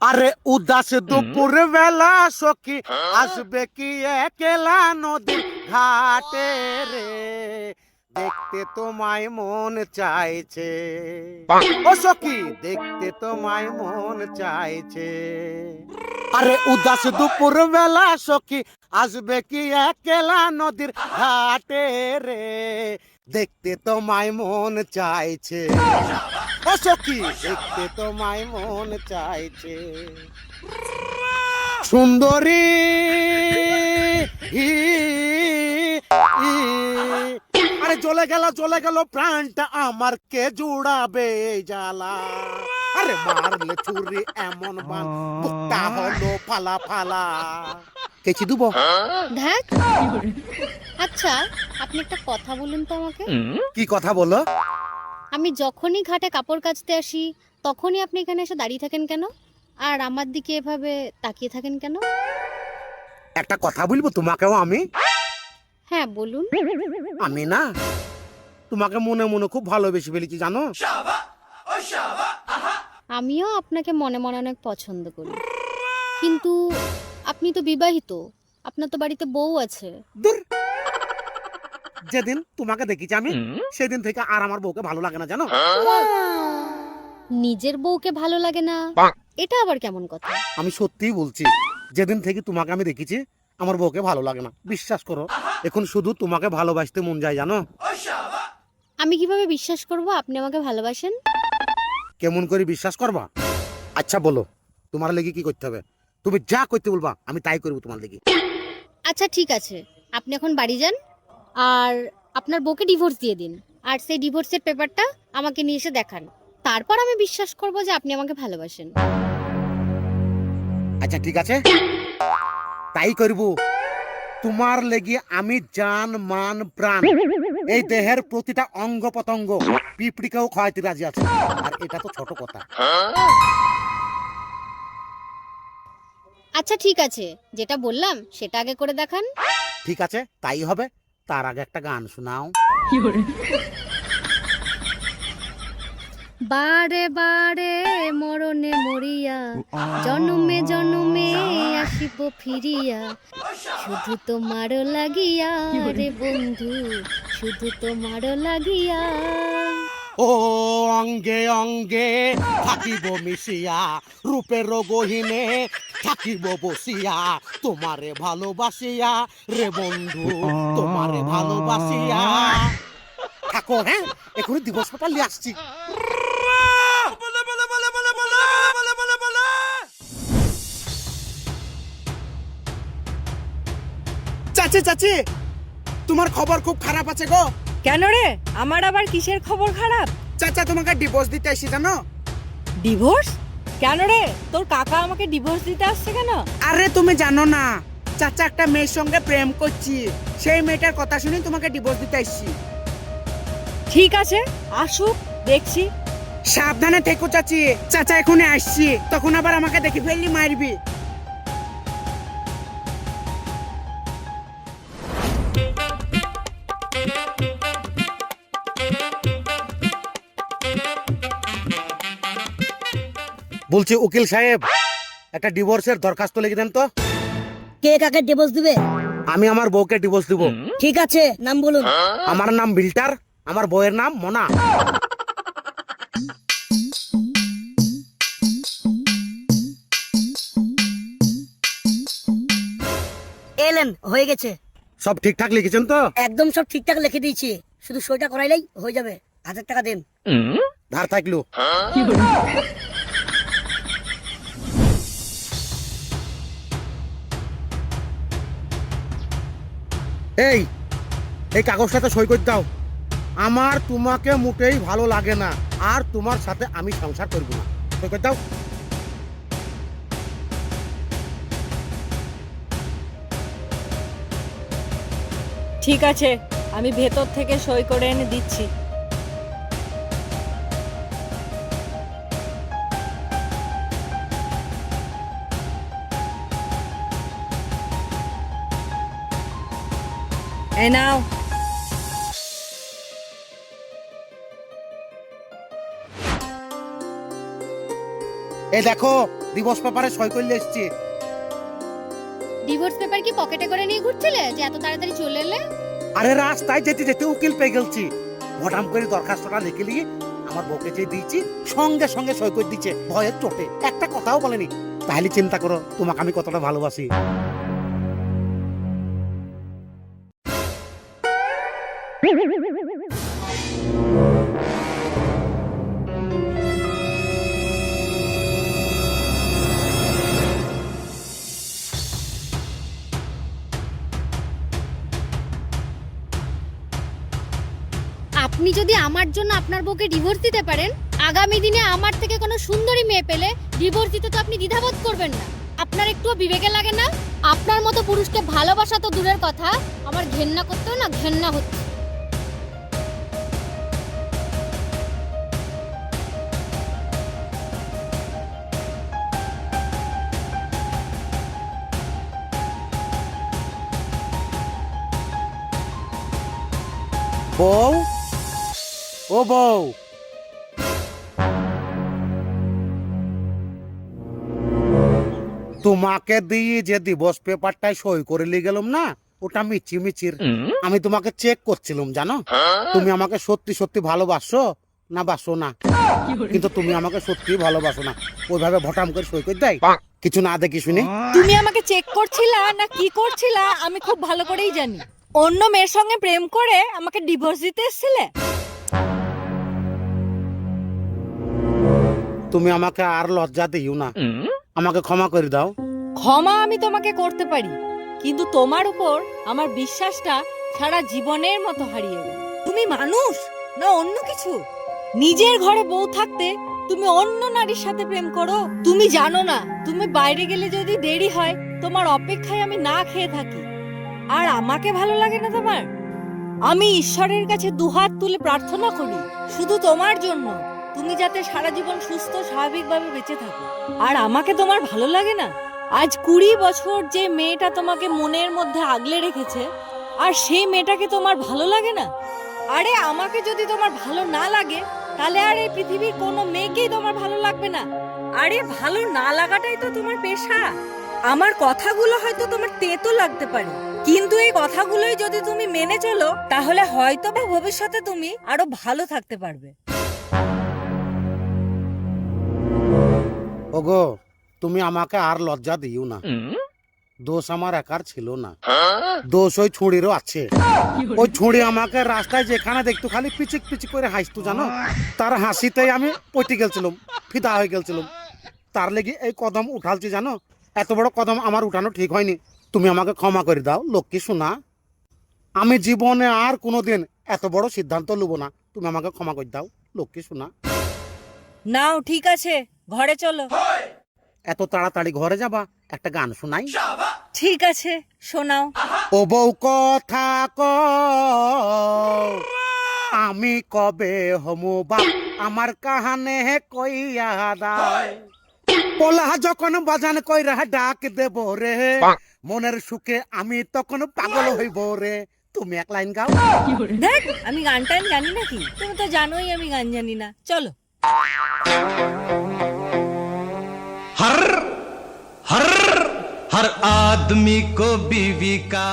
আরে উদাস দুপুর বেলা সখী আসবে কি একলা নদীর ঘাটে রে, দেখতে তোমায় মন চাইছে। ও সখী দেখতে তোমায় মন চাইছে। আরে উদাস দুপুর বেলা সখী আসবে কি একলা নদীর ঘাটে রে, দেখতে তোমায় মন চাইছে। ও সখী দেখতে তোমায় মন চাইছে। সুন্দরী হি, হি। আরে জ্বলে গেল প্রাণটা আমার, কে জুড়াবে এই জ্বালা। আরে মারলে ছুরি এমন বান, বুকটা হলো ফালা ফালা। কেচি দুবো? ধ্যাৎ। আচ্ছা, আপনি একটা কথা বলুন তো আমাকে। কি কথা বলো? আমি যখনই ঘাটে কাপড় কাচতে আসি তখনই আপনি এখানে এসে দাঁড়িয়ে থাকেন কেন? আর আমার দিকে এভাবে তাকিয়ে থাকেন কেন? একটা কথা বলবো তোমাকেও আমি? হ্যাঁ বলুন। আমি না তোমাকে মনে মনে খুব ভালোবেসে ফেলেছি জানো। আমিও আপনাকে মনে মনে অনেক পছন্দ করি, কিন্তু আপনি তো বিবাহিত, আপনার তো বাড়িতে বউ আছে। দূর। যেদিন তোমাকে দেখেছি আমি সেদিন থেকে আর আমার বউকে ভালো লাগে না জানো। নিজের বউকে ভালো লাগে না, এটা আবার কেমন কথা? আমি সত্যিই বলছি, যেদিন থেকে তোমাকে আমি দেখেছি আমার বউকে ভালো লাগে না, বিশ্বাস করো। এখন শুধু তোমাকে ভালোবাসতে মন যায় জানো। আমি কিভাবে বিশ্বাস করব আপনি আমাকে ভালোবাসেন? কেমন করে বিশ্বাস করবা? আচ্ছা বলো, তোমার লেগে কি করতে হবে? তুমি যা করতে বলবা আমি তাই করবো তোমার লেগে। আচ্ছা ঠিক আছে, আপনি এখন বাড়ি যান আর আপনার বউকে ডিভোর্স দিয়ে দিন, আর সেই ডিভোর্সের পেপারটা আমাকে নিয়ে এসে দেখান। তারপর আমি বিশ্বাস করব যে আপনি আমাকে ভালোবাসেন। আচ্ছা ঠিক আছে, তাই করবো। তোমার লেগে আমি জান মান প্রাণ এই দেহের প্রতিটা অঙ্গ প্রত্যঙ্গ পিঁপড়িকেও খাওয়াইতে রাজি আছে। আর এটা তো ছোট কথা। আচ্ছা ঠিক আছে, যেটা বললাম সেটা আগে করে দেখান। ঠিক আছে তাই হবে, তার আগে একটা গান শোনাও। বারে বারে মরণে মরিয়া, জন্মে জন্মে আসিব ফিরিয়া, শুধু তোমার লাগিয়া রে বন্ধু, শুধু তোমার লাগিয়া। ও অঙ্গে অঙ্গে থাকিব মিশিয়া, রূপের গহিনে থাকিব বসিয়া, তোমারে ভালোবাসিয়া রে বন্ধু, তোমারে ভালোবাসিয়া। থাকো হ্যাঁ, এখনই দিবস পেপার নিয়ে আসছি। চাচি চাচি, তোমার খবর খুব খারাপ আছে গো। কেন রে, আমার আবার কিসের খবর খারাপ? চাচা তোমাকে ডিভোর্স দিতে এসেছি জানো। ডিভোর্স? কেন রে, তোর কাকা আমাকে ডিভোর্স দিতে আসছে কেন? আরে তুমি জানো না, চাচা একটা মেয়ের সঙ্গে প্রেম করছি, সেই মেয়েটার কথা শুনে তোমাকে ডিভোর্স দিতে এসেছি। ঠিক আছে, আসুক, দেখছি। সাবধানে থেকো চাচি, চাচা এখনই আসছি, তখন আবার আমাকে দেখে ফেললি মারবি। বলছি উকিল সাহেব, একটা ডিভোর্সের দরখাস্ত লিখে দেন তো। কে কাকে ডিভোর্স দিবে? আমি আমার বউকে ডিভোর্স দিব। ঠিক আছে, নাম বলুন। আমার নাম বিল্টার, আমার বউয়ের নাম মোনা। এলেন, হয়ে গেছে। সব ঠিকঠাক লিখেছেন তো? একদম সব ঠিকঠাক লিখে দিয়েছি, শুধু সইটা করাইলেই হয়ে যাবে। 1000 টাকা দেন। ধার থাকলো। এই এই কাগজটাতে সই করে দাও। আমার তোমাকে মোটেই ভালো লাগে না, আর তোমার সাথে আমি সংসার করব না। সই করে দাও। ঠিক আছে, আমি ভেতর থেকে সই করে এনে দিচ্ছি। এই নাও। এই দেখো দিবস পেপারে সই করলে এসছি। ডিভোর্স পেপার কি পকেটে করে নিয়ে ঘুরছিলে যে এত তাড়াতাড়ি চলে এলে? আরে রাস্তায় যেতে যেতে উকিল পেয়ে গেছি, ভটাম করে দরখাস্তটা লিখে নিয়ে আমার বউকে যে দিয়েছি সঙ্গে সঙ্গে সই করে দিচ্ছে ভয়ের চোটে, একটা কথাও বলেনি। তাহলে চিন্তা করো তোমাকে আমি কতটা ভালোবাসি। আপনি যদি আমার জন্য আপনার বউকে ডিভোর্স দিতে পারেন, আগামী দিনে আমার থেকে কোনো সুন্দরী মেয়ে পেলে ডিভোর্স দিতে তো আপনি দ্বিধাবোধ করবেন না। আপনার একটুও বিবেকে লাগে না? আপনার মতো পুরুষকে ভালোবাসা তো দূরের কথা, আমার ঘেন্না করতেও না ঘেন্না হচ্ছে। বউ, ও বউ, তোমাকে দিয়ে যে দিবস পেপারটাই সই করে নিয়ে গেলাম না, ওটা মিচি মিচির। আমি তোমাকে চেক করছিলাম জানো, তুমি আমাকে সত্যি সত্যি ভালোবাসো না বাসো না। কিন্তু তুমি আমাকে সত্যি ভালোবাসো না, ওইভাবে ভটাম করে সই করে দেয় কিছু না দেখি শুনি। তুমি আমাকে চেক করছিলা না কি করছিলা আমি খুব ভালো করেই জানি। অন্য মেয়ের সঙ্গে প্রেম করে আমাকে ডিভোর্স দিতে এসেছিলে। তুমি আমাকে আর লজ্জা দিও না, আমাকে ক্ষমা করে দাও। ক্ষমা আমি তোমাকে করতে পারি, কিন্তু তোমার উপর আমার বিশ্বাসটা সারা জীবনের মতো হারিয়ে গেল। তুমি মানুষ না অন্য কিছু? নিজের ঘরে বউ থাকতে তুমি অন্য নারীর সাথে প্রেম করো। তুমি জানো না তুমি বাইরে গেলে যদি দেরি হয় তোমার অপেক্ষায় আমি না খেয়ে থাকি। আর আমাকে ভালো লাগে না তোমার? আমি ঈশ্বরের কাছে দুহাত তুলে প্রার্থনা করি শুধু তোমার জন্য, তুমি যাতে সারা জীবন সুস্থ স্বাভাবিকভাবে বেঁচে থাকো। আর আমাকে তোমার ভালো লাগে না? আজ 20 বছর যে মেয়েটা তোমাকে মনের মধ্যে আগলে রেখেছে, আর সেই মেয়েটাকে তোমার ভালো লাগে না? আরে আমাকে যদি তোমার ভালো না লাগে তাহলে আর এই পৃথিবীর কোনো মেয়েকেই তোমার ভালো লাগবে না। আরে ভালো না লাগাটাই তো তোমার পেশা। আমার কথাগুলো হয়তো তোমার তেতো লাগতে পারে, কিন্তু এই কথাগুলোই যদি তুমি মেনে চলো তাহলে হয়তো বা ভবিষ্যতে তুমি আরো ভালো থাকতে পারবে। ওগো, তুমি আমাকে আর লজ্জা দিও না। দোষ আমার একার ছিল না, দোষ ওই ছুঁড়িরও আছে। ওই ছুঁড়ি আমাকে রাস্তায় যেখানে দেখতো খালি পিচিক পিচিক করে হাসতো জানো, তার হাসিতেই আমি পটে গেছিলাম, ফিদা হয়ে গেছিলাম। তার লেগে এই কদম উঠালছি জানো, এত বড় কদম আমার উঠানো ঠিক হয়নি। তুমি আমাকে ক্ষমা করে দাও লক্ষ্মী সোনা, আমি জীবনে আর কোনোদিন এত বড় সিদ্ধান্ত লুবো না। তুমি আমাকে ক্ষমা করে দাও লক্ষ্মী সোনা। নাও ঠিক আছে, ঘরে চলো। এত তাড়াতাড়ি ঘরে যাবা? একটা গান শোনাই। ঠিক আছে, শোনাও। ও বউ কথা কও, আমি কবে হমু বাপ, আমার কাহানে কইয়া দাও। পোলা যখন বাজান কইরা ডাক দেব রে, মনের সুখে আমি তখন পাগল হইব রে। তুমি এক লাইন গাও। দেখ আমি গান টান জানি নাকি? তুমি তো জানোই আমি গান জানি না। চলো। हर हर हर आदमी को बीवी का